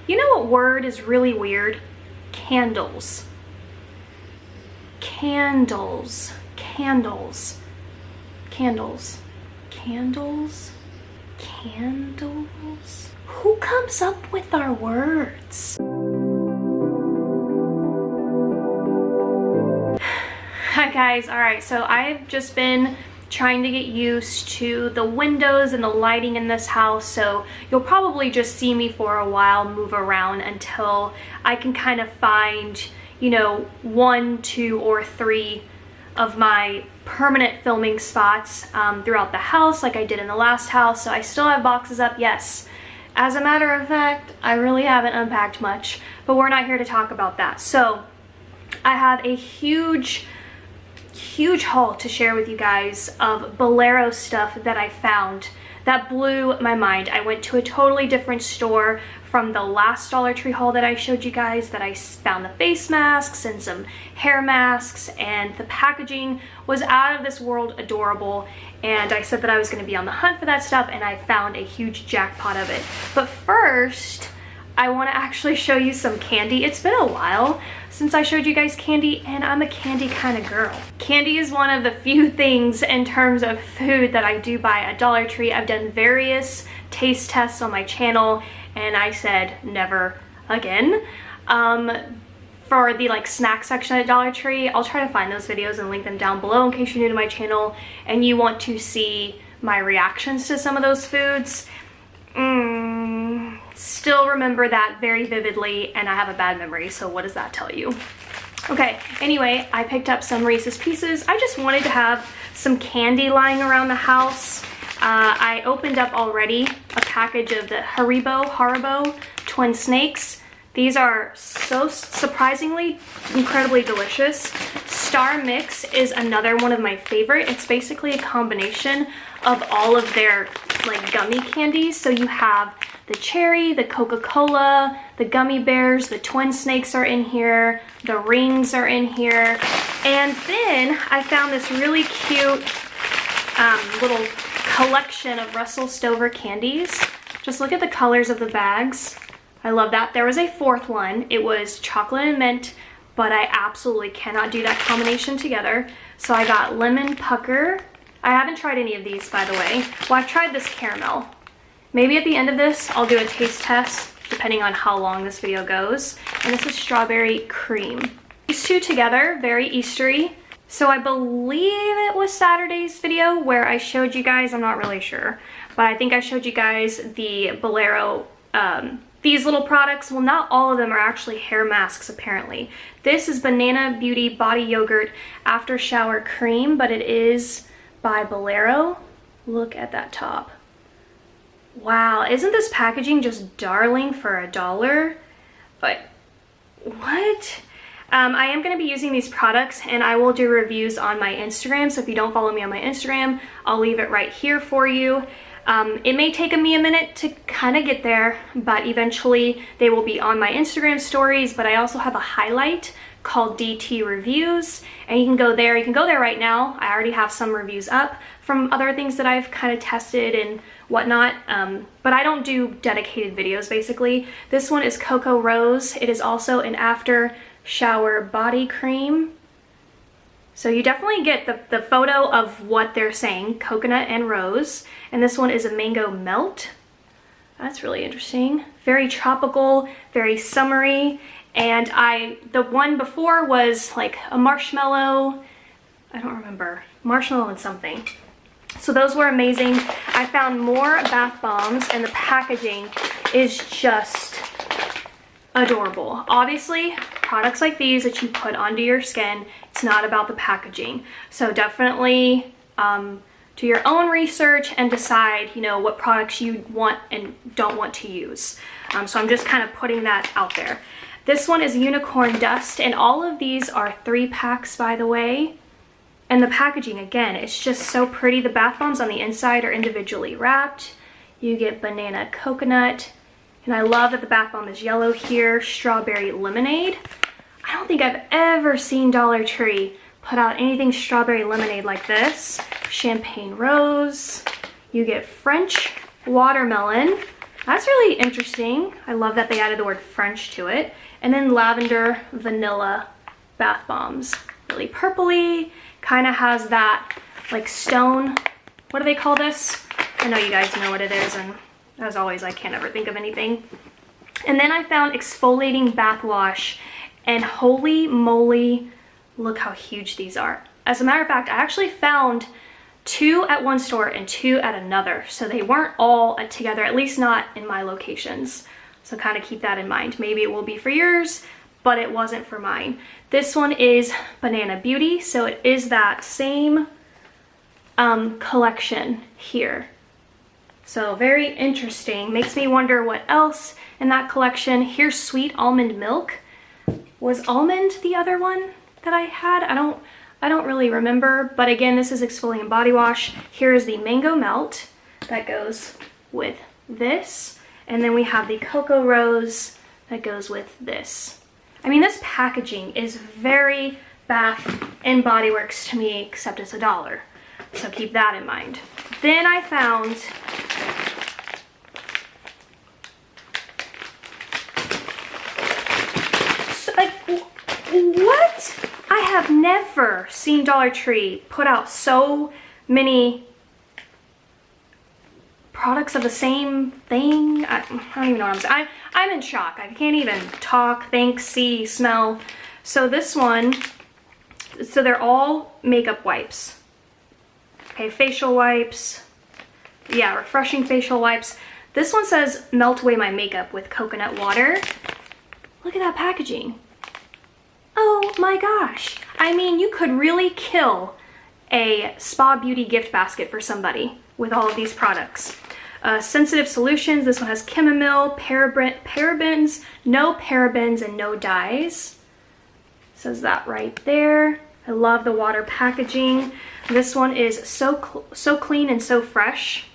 You know what word is really weird? Candles. Candles. Candles. Candles. Candles. Candles. Who comes up with our words? Hi guys, alright, so I've just been trying to get used to the windows and the lighting in this house, so you'll probably just see me for a while move around until I can kind of find, you know, 1, 2, or 3 of my permanent filming spots throughout the house like I did in the last house. So I still have boxes up, yes. As a matter of fact, I really haven't unpacked much, but we're not here to talk about that. So I have a huge haul to share with you guys of Bolero stuff that I found that blew my mind. I went to a totally different store from the last Dollar Tree haul that I showed you guys, that I found the face masks and some hair masks, and the packaging was out of this world adorable, and I said that I was going to be on the hunt for that stuff, and I found a huge jackpot of it. But first, I want to actually show you some candy. It's been a while since I showed you guys candy, and I'm a candy kind of girl. Candy is one of the few things in terms of food that I do buy at Dollar Tree. I've done various taste tests on my channel, and I said never again. For the snack section at Dollar Tree, I'll try to find those videos and link them down below in case you're new to my channel and you want to see my reactions to some of those foods. Still remember that very vividly, and I have a bad memory, so what does that tell you? Okay, anyway, I picked up some Reese's Pieces. I just wanted to have some candy lying around the house. I opened up already a package of the Haribo Twin Snakes. These are so surprisingly incredibly delicious. Star Mix is another one of my favorite. It's basically a combination of all of their gummy candies. So you have the cherry, the Coca-Cola, the gummy bears, the Twin Snakes are in here, the rings are in here. And then I found this really cute little collection of Russell Stover candies. Just look at the colors of the bags. I love that. There was a 4th one. It was chocolate and mint, but I absolutely cannot do that combination together. So I got lemon pucker. I haven't tried any of these, by the way. Well, I've tried this caramel. Maybe at the end of this, I'll do a taste test, depending on how long this video goes. And this is strawberry cream. These two together, very Eastery. So I believe it was Saturday's video where I showed you guys, I'm not really sure, but I think I showed you guys the Bolero, these little products. Well, not all of them are actually hair masks, apparently. This is Banana Beauty Body Yogurt After Shower Cream, but it is by Bolero. Look at that top. Wow, isn't this packaging just darling for $1? But what? I am going to be using these products, and I will do reviews on my Instagram, so if you don't follow me on my Instagram, I'll leave it right here for you. It may take me a minute to kind of get there, but eventually they will be on my Instagram stories. But I also have a highlight called DT Reviews, and you can go there. You can go there right now. I already have some reviews up from other things that I've kind of tested and whatnot, but I don't do dedicated videos, basically. This one is Cocoa Rose. It is also an after shower body cream. So you definitely get the photo of what they're saying, coconut and rose. And this one is a mango melt. That's really interesting. Very tropical, very summery. And the one before was like a marshmallow, I don't remember, marshmallow and something. So those were amazing. I found more bath bombs, and the packaging is just adorable. Obviously, products like these that you put onto your skin, it's not about the packaging. So definitely do your own research and decide, you know, what products you want and don't want to use. So I'm just kind of putting that out there. This one is Unicorn Dust, and all of these are 3 packs, by the way. And the packaging, again, it's just so pretty. The bath bombs on the inside are individually wrapped. You get banana coconut. And I love that the bath bomb is yellow here. Strawberry lemonade. I don't think I've ever seen Dollar Tree put out anything strawberry lemonade like this. Champagne rose. You get French watermelon. That's really interesting. I love that they added the word French to it. And then lavender vanilla bath bombs. Really purpley, kind of has that like stone, what do they call this? I know you guys know what it is, and as always, I can't ever think of anything. And then I found exfoliating bath wash, and holy moly, look how huge these are. As a matter of fact, I actually found 2 at one store and 2 at another. So they weren't all together, at least not in my locations. So kind of keep that in mind. Maybe it will be for yours, but it wasn't for mine. This one is Banana Beauty. So it is that same collection here. So very interesting. Makes me wonder what else in that collection. Here's Sweet Almond Milk. Was almond the other one that I had? I don't really remember, but again, this is exfoliating body wash. Here is the Mango Melt that goes with this. And then we have the Cocoa Rose that goes with this. I mean, this packaging is very Bath and Body Works to me, except it's $1. So keep that in mind. Then I found what? I have never seen Dollar Tree put out so many products of the same thing. I don't even know what I'm saying. I'm in shock. I can't even talk, think, see, smell. So this one, so they're all makeup wipes. Okay, facial wipes. Yeah, refreshing facial wipes. This one says melt away my makeup with coconut water. Look at that packaging. Oh my gosh. I mean, you could really kill a spa beauty gift basket for somebody with all of these products. Sensitive solutions. This one has chamomile, parabens, no parabens and no dyes. Says that right there. I love the water packaging. This one is so clean and so fresh.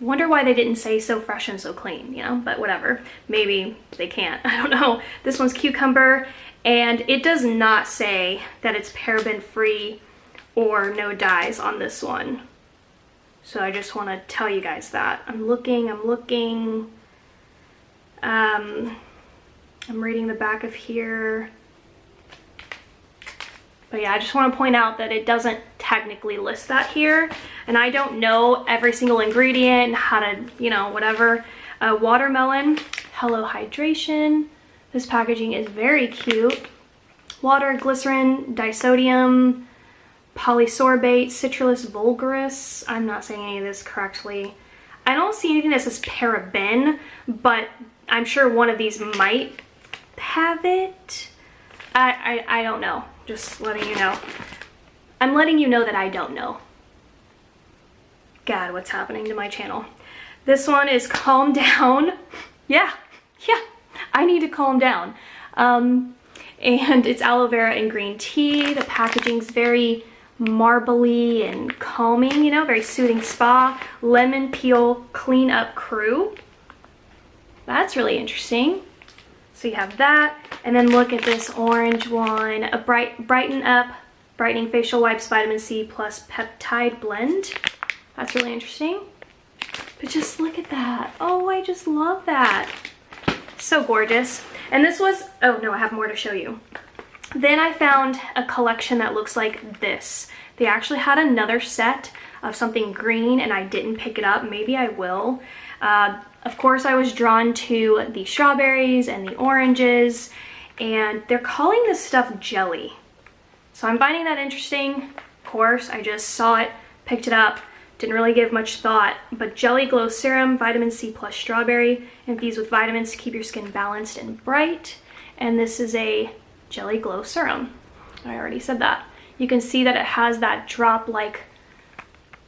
Wonder why they didn't say so fresh and so clean, you know, but whatever. Maybe they can't, I don't know. This one's cucumber, and it does not say that it's paraben free or no dyes on this one. So I just want to tell you guys that. I'm looking. I'm reading the back of here. But yeah, I just want to point out that it doesn't technically list that here. And I don't know every single ingredient, how to, you know, whatever. Watermelon, Hello Hydration. This packaging is very cute. Water, glycerin, disodium, polysorbate, citrulus vulgaris. I'm not saying any of this correctly. I don't see anything that says paraben, but I'm sure one of these might have it. I don't know. Just letting you know. I'm letting you know that I don't know. God, what's happening to my channel? This one is Calm Down. Yeah, I need to calm down. And it's aloe vera and green tea. The packaging's very marbly and calming, you know, very soothing spa. Lemon peel clean up crew. That's really interesting. So you have that, and then look at this orange one, a brighten up, brightening facial wipes, vitamin C plus peptide blend. That's really interesting. But just look at that. Oh, I just love that. So gorgeous. And this was, oh no, I have more to show you. Then I found a collection that looks like this. They actually had another set of something green and I didn't pick it up. Maybe I will. Of course, I was drawn to the strawberries and the oranges, and they're calling this stuff jelly. So I'm finding that interesting. Of course, I just saw it, picked it up, didn't really give much thought, but Jelly Glow Serum, vitamin C plus strawberry, infused with vitamins to keep your skin balanced and bright. And this is a Jelly Glow Serum. I already said that. You can see that it has that drop-like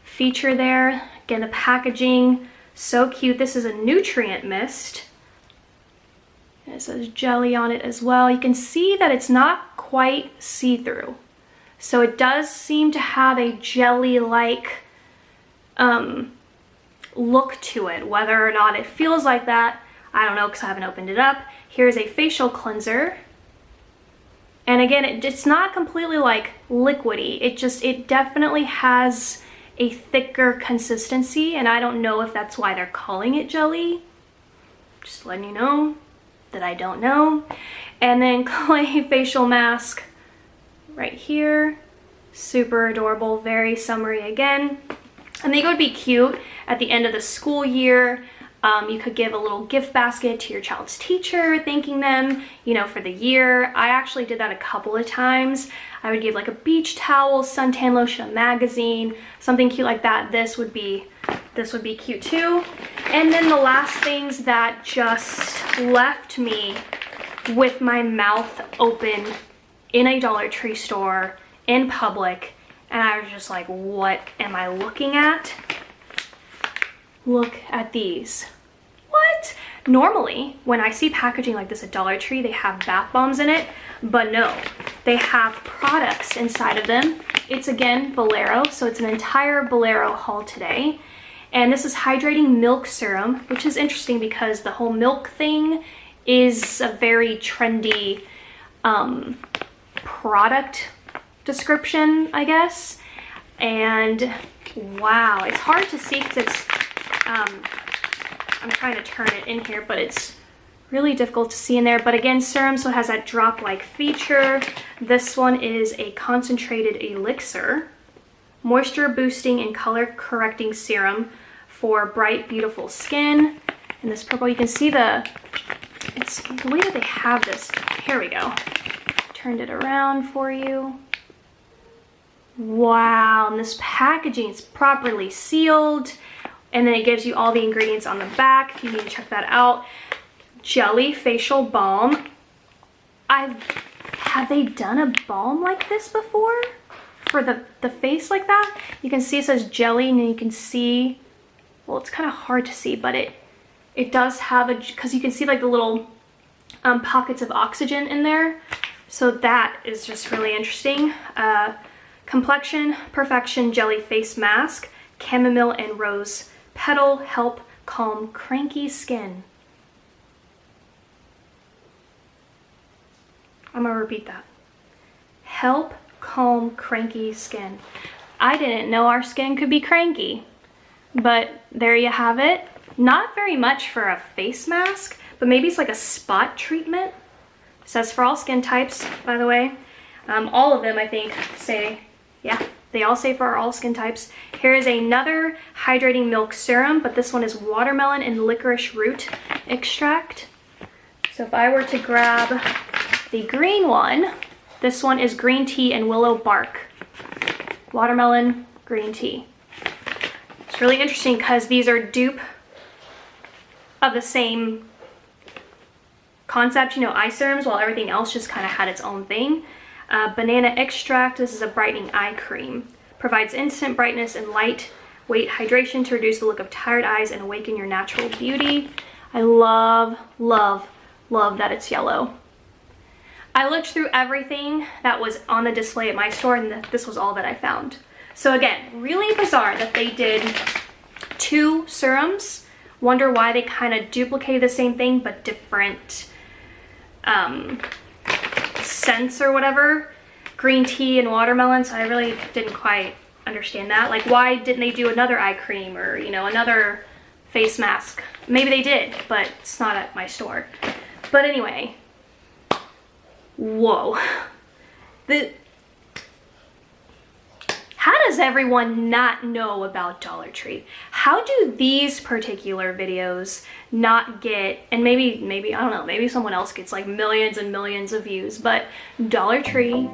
feature there. Again, the packaging, so cute. This is a nutrient mist. And it says jelly on it as well. You can see that it's not quite see-through. So it does seem to have a jelly-like look to it. Whether or not it feels like that, I don't know because I haven't opened it up. Here's a facial cleanser. And again, it's not completely like liquidy. It definitely has a thicker consistency, and I don't know if that's why they're calling it jelly. Just letting you know that I don't know. And then clay facial mask right here. Super adorable, very summery again. I think it would be cute at the end of the school year. You could give a little gift basket to your child's teacher, thanking them, you know, for the year. I actually did that a couple of times. I would give like a beach towel, suntan lotion, a magazine, something cute like that. This would be cute too. And then the last things that just left me with my mouth open in a Dollar Tree store in public, and I was just like, what am I looking at? Look at these. What? Normally, when I see packaging like this at Dollar Tree, they have bath bombs in it, but no, they have products inside of them. It's again Bolero, so it's an entire Bolero haul today. And this is hydrating milk serum, which is interesting because the whole milk thing is a very trendy product description, I guess. And wow, it's hard to see because it's I'm trying to turn it in here, but it's really difficult to see in there. But again, serum, so it has that drop-like feature. This one is a concentrated elixir, moisture boosting and color correcting serum for bright, beautiful skin. And this purple, you can see it's the way that they have this. Here we go. Turned it around for you. Wow, and this packaging is properly sealed. And then it gives you all the ingredients on the back if you need to check that out. Jelly facial balm. Have they done a balm like this before? For the face like that? You can see it says jelly, and then you can see, well, it's kind of hard to see, but it does have because you can see like the little pockets of oxygen in there. So that is just really interesting. Complexion Perfection Jelly Face Mask, Chamomile and Rose Petal, help calm cranky skin. I'm gonna repeat that. Help calm cranky skin. I didn't know our skin could be cranky, but there you have it. Not very much for a face mask, but maybe it's like a spot treatment. It says for all skin types, by the way. All of them, I think, say, yeah, they all say for all skin types. Here is another hydrating milk serum, but this one is watermelon and licorice root extract. So if I were to grab the green one, this one is green tea and willow bark. Watermelon, green tea. It's really interesting because these are dupe of the same concept, you know, eye serums, while everything else just kind of had its own thing. Banana extract, this is a brightening eye cream. Provides instant brightness and lightweight hydration to reduce the look of tired eyes and awaken your natural beauty. I love, love, love that it's yellow. I looked through everything that was on the display at my store, and this was all that I found. So again, really bizarre that they did 2 serums. Wonder why they kind of duplicated the same thing but different scents or whatever. Green tea and watermelon, so I really didn't quite understand that. Like, why didn't they do another eye cream or, you know, another face mask? Maybe they did, but it's not at my store. But anyway, whoa. How does everyone not know about Dollar Tree? How do these particular videos not get, and maybe, I don't know, maybe someone else gets like millions and millions of views, but Dollar Tree